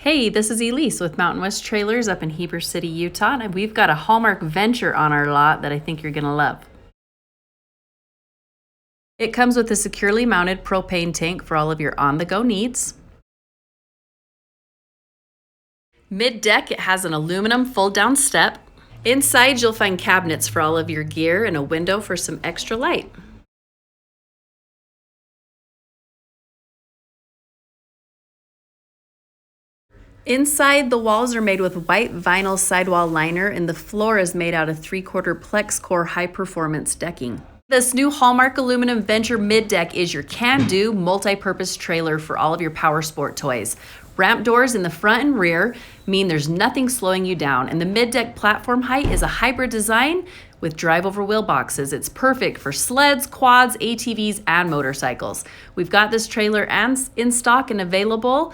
Hey, this is Elise with Mountain West Trailers up in Heber City, Utah, and we've got a Haulmark Venture on our lot that I think you're going to love. It comes with a securely mounted propane tank for all of your on-the-go needs. Mid-deck, it has an aluminum fold-down step. Inside, you'll find cabinets for all of your gear and a window for some extra light. Inside, the walls are made with white vinyl sidewall liner and the floor is made out of 3/4 Plex Core high-performance decking. This new Haulmark Aluminum Venture mid-deck is your can-do multi-purpose trailer for all of your power sport toys. Ramp doors in the front and rear mean there's nothing slowing you down, and the mid-deck platform height is a hybrid design with drive-over wheel boxes. It's perfect for sleds, quads, ATVs, and motorcycles. We've got this trailer in stock and available.